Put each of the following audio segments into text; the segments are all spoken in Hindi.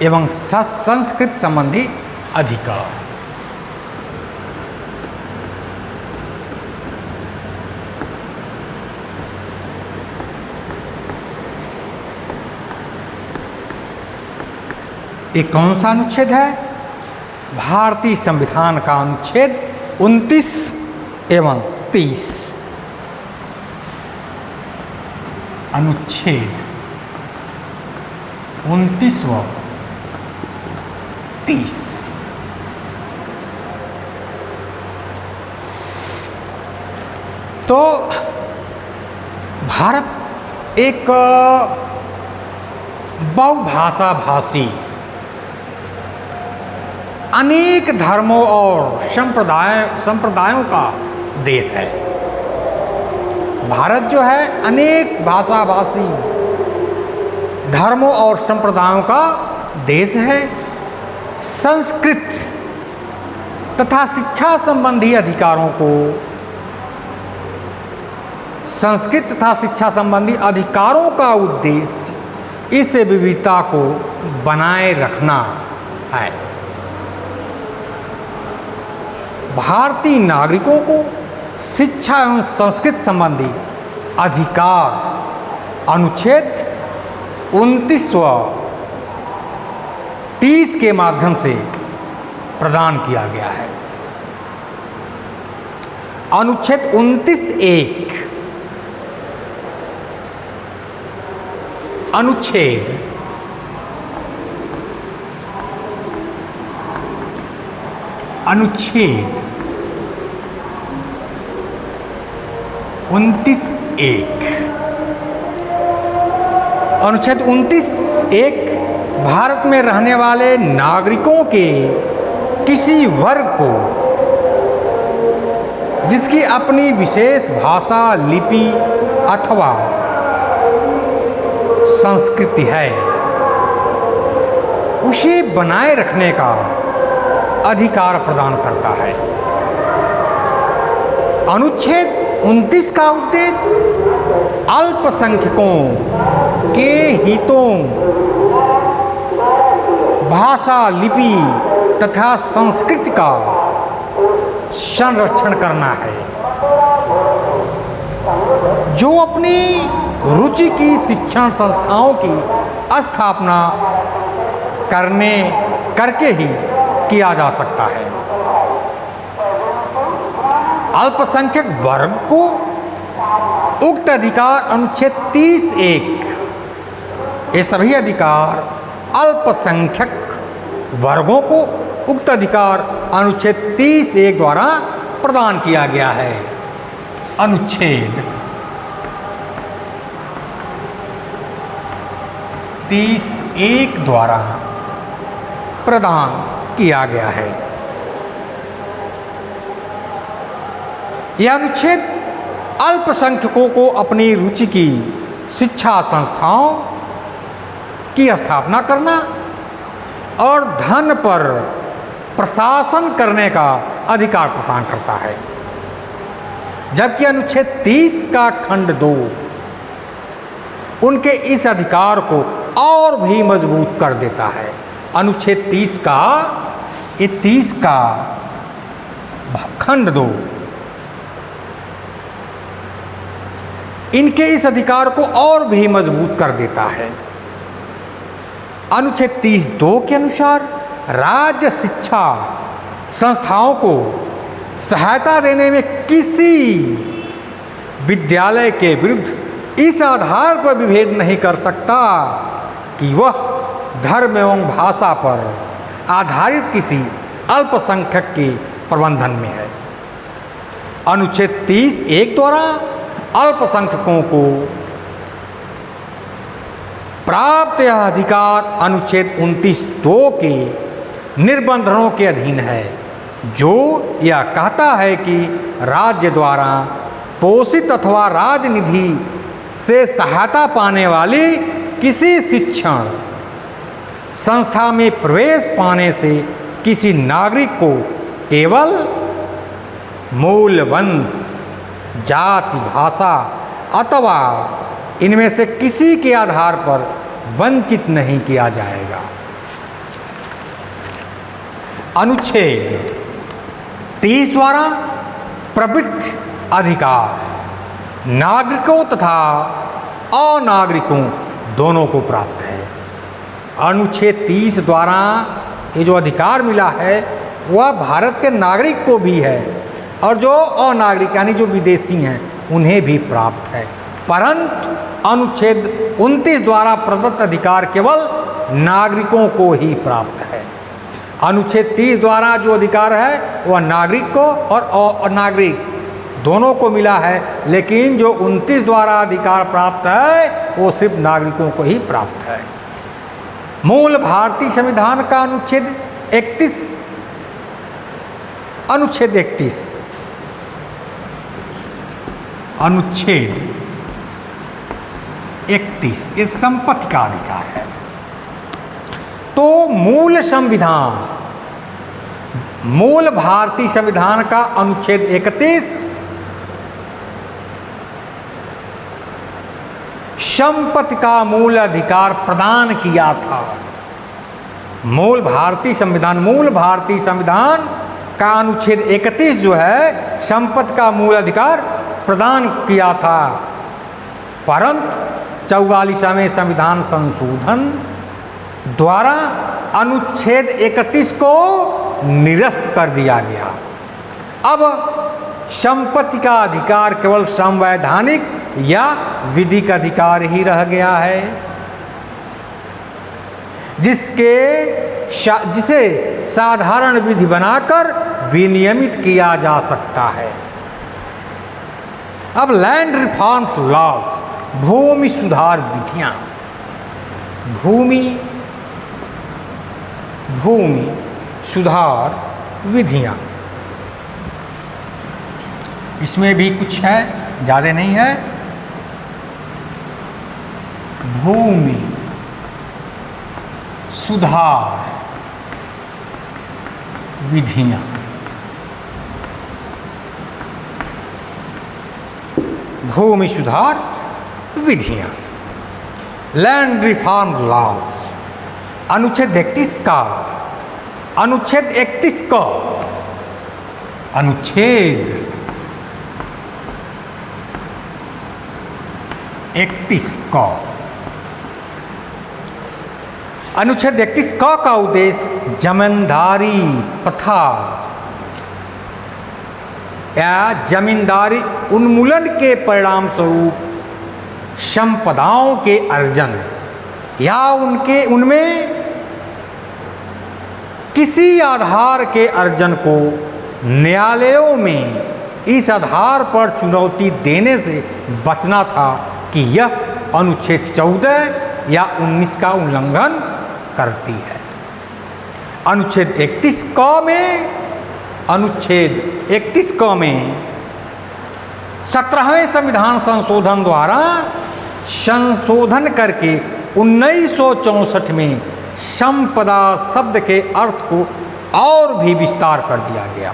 एवं संस्कृत संबंधी अधिकार। ये कौन सा अनुच्छेद है? भारतीय संविधान का अनुच्छेद 29 एवं 30। अनुच्छेद 29 व 30। तो भारत एक बहुभाषा भाषी, अनेक धर्मों और संप्रदायों का देश है। भारत जो है अनेक भाषा भाषी, धर्मों और संप्रदायों का देश है। संस्कृत तथा शिक्षा संबंधी अधिकारों को, संस्कृत तथा शिक्षा संबंधी अधिकारों का उद्देश्य इस विविधता को बनाए रखना है। भारतीय नागरिकों को शिक्षा एवं संस्कृत संबंधी अधिकार अनुच्छेद 29 व 30 के माध्यम से प्रदान किया गया है। अनुच्छेद 29(1) अनुच्छेद 29(1) भारत में रहने वाले नागरिकों के किसी वर्ग को जिसकी अपनी विशेष भाषा, लिपि अथवा संस्कृति है, उसे बनाए रखने का अधिकार प्रदान करता है। अनुच्छेद 29 का उद्देश्य अल्पसंख्यकों के हितों, भाषा, लिपि तथा संस्कृति का संरक्षण करना है, जो अपनी रुचि की शिक्षण संस्थाओं की स्थापना करके ही किया जा सकता है। अल्पसंख्यक वर्ग को उक्त अधिकार अनुच्छेद 30(1) ये सभी अधिकार अल्पसंख्यक वर्गों को उक्त अधिकार अनुच्छेद 30(1) द्वारा प्रदान किया गया है। अनुच्छेद 30(1) द्वारा प्रदान किया गया है। यह अनुच्छेद अल्पसंख्यकों को अपनी रुचि की शिक्षा संस्थाओं की स्थापना करना और धन पर प्रशासन करने का अधिकार प्रदान करता है, जबकि अनुच्छेद 30 का खंड 2 उनके इस अधिकार को और भी मजबूत कर देता है। अनुच्छेद 30 का खंड 2 इनके इस अधिकार को और भी मजबूत कर देता है। अनुच्छेद 30(2) के अनुसार राज्य शिक्षा संस्थाओं को सहायता देने में किसी विद्यालय के विरुद्ध इस आधार पर विभेद नहीं कर सकता कि वह धर्म एवं भाषा पर आधारित किसी अल्पसंख्यक के प्रबंधन में है। अनुच्छेद 30(1) द्वारा अल्पसंख्यकों को प्राप्त यह अधिकार अनुच्छेद 29(2) के निबंधनों के अधीन है, जो यह कहता है कि राज्य द्वारा पोषित अथवा राजनिधि से सहायता पाने वाली किसी शिक्षण संस्था में प्रवेश पाने से किसी नागरिक को केवल मूल वंश, जाति, भाषा अथवा इनमें से किसी के आधार पर वंचित नहीं किया जाएगा। अनुच्छेद 30 द्वारा प्रवृत्त अधिकार नागरिकों तथा अनागरिकों दोनों को प्राप्त है। अनुच्छेद 30 द्वारा ये जो अधिकार मिला है वह भारत के नागरिक को भी है और जो अनागरिक यानी जो विदेशी हैं उन्हें भी प्राप्त है, परंतु अनुच्छेद 29 द्वारा प्रदत्त अधिकार केवल नागरिकों को ही प्राप्त है। अनुच्छेद 30 द्वारा जो अधिकार है वह नागरिक को और अनागरिक दोनों को मिला है, लेकिन जो 29 द्वारा अधिकार प्राप्त है वो सिर्फ नागरिकों को ही प्राप्त है। मूल भारतीय संविधान का अनुच्छेद 31 अनुच्छेद 31 ये संपत्ति का अधिकार है। तो मूल भारतीय संविधान का अनुच्छेद 31 संपत्ति का मूल अधिकार प्रदान किया था। मूल भारतीय संविधान का अनुच्छेद 31 जो है संपत्ति का मूल अधिकार प्रदान किया था, परंतु 44वें संविधान संशोधन द्वारा अनुच्छेद 31 को निरस्त कर दिया गया। अब संपत्ति का अधिकार केवल संवैधानिक या विधिक अधिकार ही रह गया है, जिसे साधारण विधि बनाकर विनियमित किया जा सकता है। अब लैंड रिफॉर्म्स लॉज भूमि सुधार विधियां, भूमि सुधार विधियां, इसमें भी कुछ है, ज़्यादा नहीं है। भूमि सुधार विधियां, भूमि सुधार विधियां, लैंड रिफॉर्म लॉज अनुच्छेद 31 का अनुच्छेद 31 का अनुच्छेद 31 का अनुच्छेद 31 का उद्देश्य जमींदारी प्रथा या जमींदारी उन्मूलन के परिणाम स्वरूप संपदाओं के अर्जन या उनमें किसी आधार के अर्जन को न्यायालयों में इस आधार पर चुनौती देने से बचना था कि यह अनुच्छेद 14 या 19 का उल्लंघन करती है। अनुच्छेद 31 क में 17वें संविधान संशोधन द्वारा संशोधन करके 1964 में संपदा शब्द के अर्थ को और भी विस्तार कर दिया गया।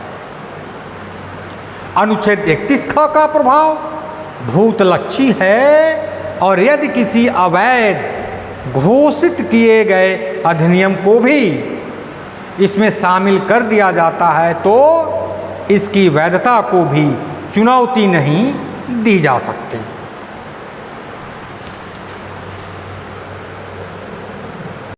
अनुच्छेद 31 का प्रभाव भूतलक्षी है और यदि किसी अवैध घोषित किए गए अधिनियम को भी इसमें शामिल कर दिया जाता है तो इसकी वैधता को भी चुनौती नहीं दी जा सकती।